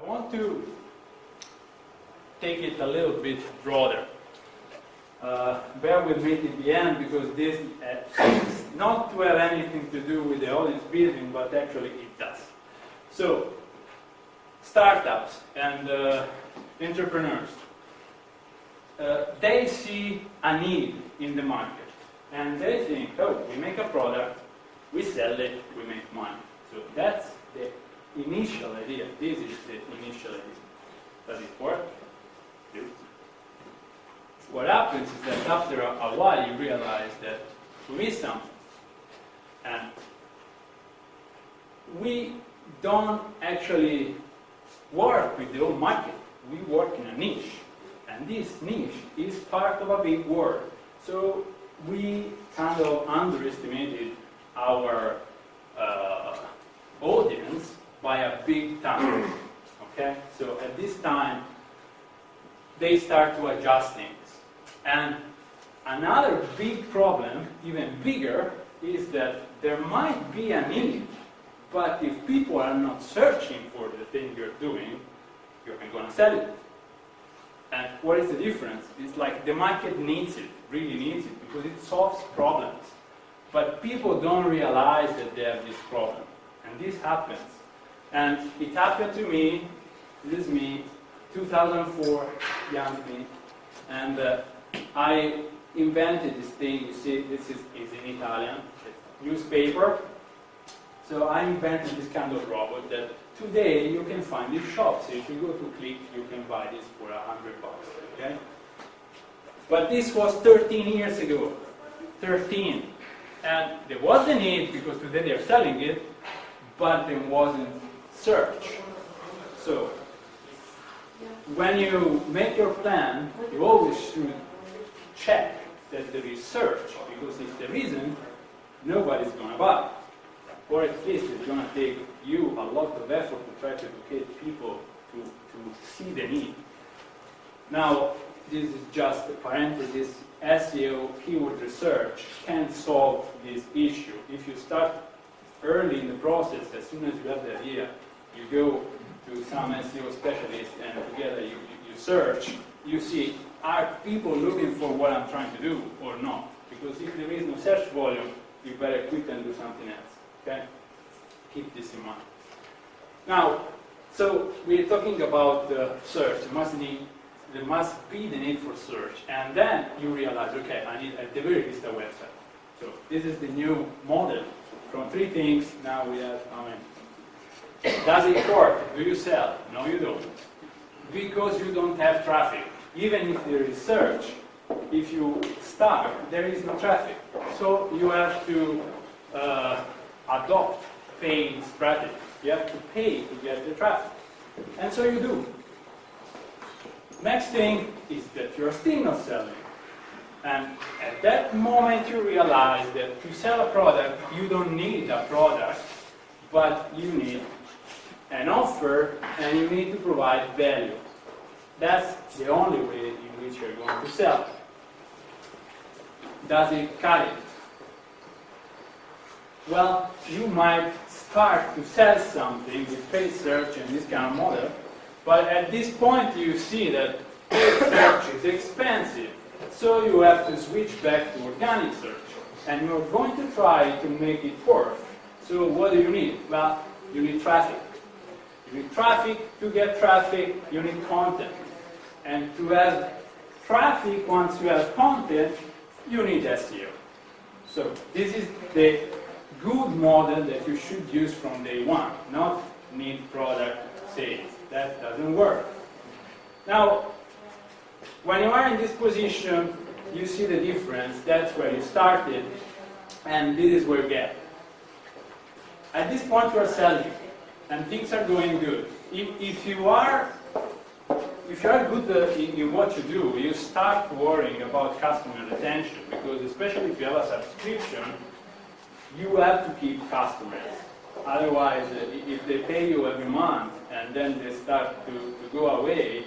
I want to take it a little bit broader. Bear with me till the end, because this seems not to have anything to do with the audience building, but actually it does. So, startups and entrepreneurs, they see a need in the market, and they think, oh, we make a product, we sell it, we make money. So that's the initial idea. This is the initial idea. Does it work? What happens is that after a while you realize that you miss something. And we don't actually work with the whole market. We work in a niche. And this niche is part of a big world. So we kind of underestimated our audience by a big time. Okay? So at this time, they start to adjust things. And another big problem, even bigger, is that there might be a need, but if people are not searching for the thing you're doing, you're not going to sell it. And what is the difference? It's like the market needs it, really needs it, because it solves problems. But people don't realize that they have this problem. And this happens. And it happened to me, this is me, 2004, young me, and I invented this thing. You see, this is in Italian, newspaper. So I invented this kind of robot that today you can find in shops. So if you go to Click, you can buy this for $100, okay? But this was 13 years ago, 13. And there was a need, because today they're selling it, but there wasn't search. So when you make your plan, you always should check that there is search, because if there isn't, nobody's going to buy. Or at least it's going to take you a lot of effort to try to educate people to see the need. Now, this is just a parenthesis. SEO, keyword research, can solve this issue. If you start early in the process, as soon as you have the idea, you go to some SEO specialist and together you search, you see, are people looking for what I'm trying to do or not? Because if there is no search volume, you better quit and do something else. Okay? Keep this in mind. Now, so we're talking about search. There must be the need for search. And then you realize, okay, I need at the very least a website. So this is the new model. From 3 things, now we have, does it work? Do you sell? No, you don't. Because you don't have traffic. Even if there is search, if you start, there is no traffic. So you have to adopt paying strategy. You have to pay to get the traffic. And so you do. Next thing is that you're still not selling. And at that moment you realize that to sell a product, you don't need a product, but you need an offer and you need to provide value. That's the only way in which you're going to sell. Does it cut it? Well, you might start to sell something with paid search and this kind of model, but at this point you see that paid search is expensive, so you have to switch back to organic search, and you're going to try to make it work. So what do you need? Well, you need traffic. You need traffic. To get traffic, you need content. And to have traffic, once you have content, you need SEO. So this is the good model that you should use from day one, not need product sales. That doesn't work. Now, when you are in this position, you see the difference. That's where you started, and this is where you get. At this point, you are selling, and things are going good. If you are good in what you do, you start worrying about customer retention, because especially if you have a subscription, you have to keep customers. Otherwise, if they pay you every month and then they start to go away,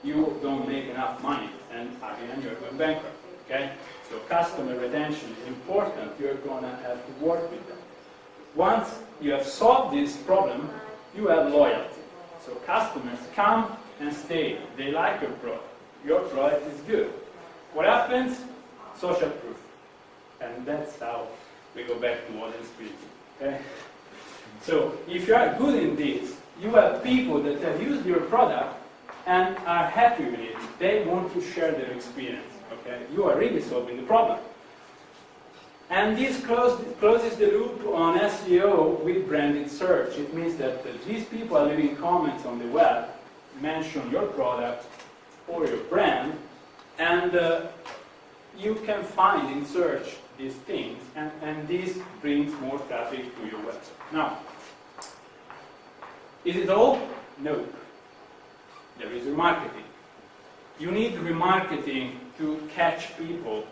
you don't make enough money, and again you're going bankrupt. Okay? So customer retention is important. You're going to have to work with them. Once you have solved this problem, you have loyalty. So customers come and stay. They like your product. Your product is good. What happens? Social proof. And that's how we go back to audience building. Okay? So if you are good in this, you have people that have used your product and are happy with it. They want to share their experience. Okay? You are really solving the problem. And this closes the loop on SEO with branded search. It means that these people are leaving comments on the web, mention your product or your brand, and you can find in search these things, and this brings more traffic to your website. Now, is it all? No. There is remarketing. You need remarketing to catch people,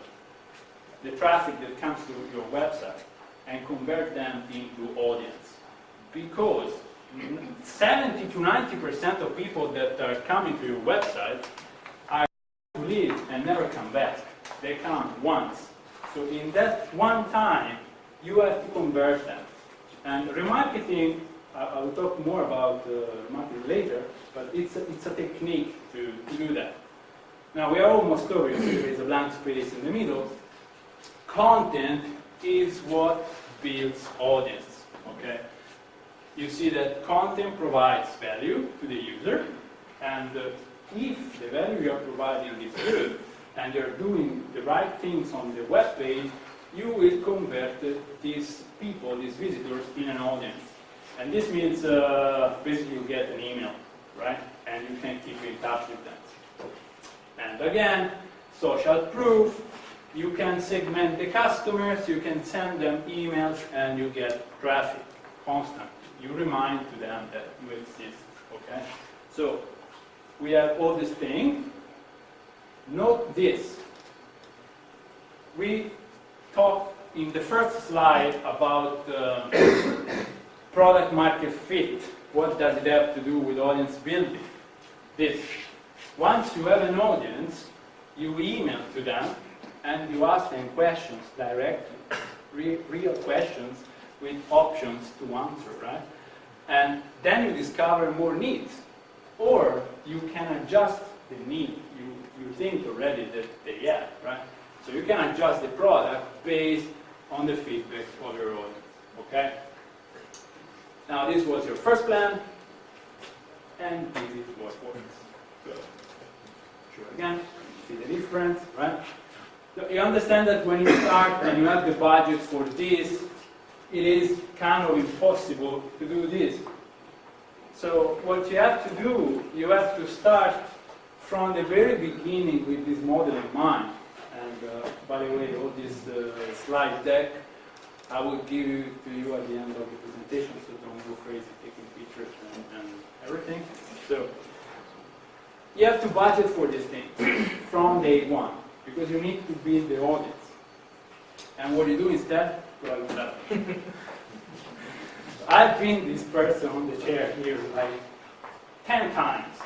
the traffic that comes to your website, and convert them into audience. Because 70 to 90% of people that are coming to your website are to leave and never come back. They come once. So in that one time, you have to convert them. And remarketing, I will talk more about remarketing later, but it's a technique to do that. Now we are almost over, so there is a blank space in the middle. Content is what builds audience, okay? You see that content provides value to the user, and if the value you are providing is good, and you're doing the right things on the web page, you will convert these people, these visitors, in an audience. And this means basically you get an email, right? And you can keep in touch with them. And again, social proof. You can segment the customers, you can send them emails, and you get traffic constantly. You remind to them that you exist, okay? So we have all these things. Note this. We talked in the first slide about product market fit. What does it have to do with audience building? This. Once you have an audience, you email to them, and you ask them questions directly, real questions with options to answer, right? And then you discover more needs. Or you can adjust the need you think already that they have, right? So you can adjust the product based on the feedback of your audience, okay? Now this was your first plan, and this is what works. So, sure again, see the difference, right? So you understand that when you start and you have the budget for this, it is kind of impossible to do this. So what you have to do, you have to start from the very beginning with this model in mind. And by the way, all this slide deck, I will give you to you at the end of the presentation, so don't go crazy taking pictures and everything. So you have to budget for this thing from day one, because you need to build the audience. And what you do instead? Well, I've been this person on the chair here like 10 times,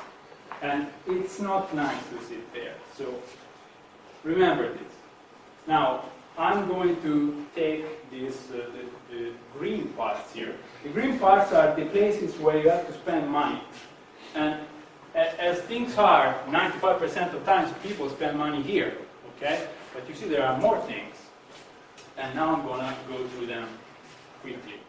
and it's not nice to sit there. So remember this. Now, I'm going to take this, the green parts here. The green parts are the places where you have to spend money. And as things are, 95% of times people spend money here, okay? But you see there are more things. And now I'm going to go through them quickly.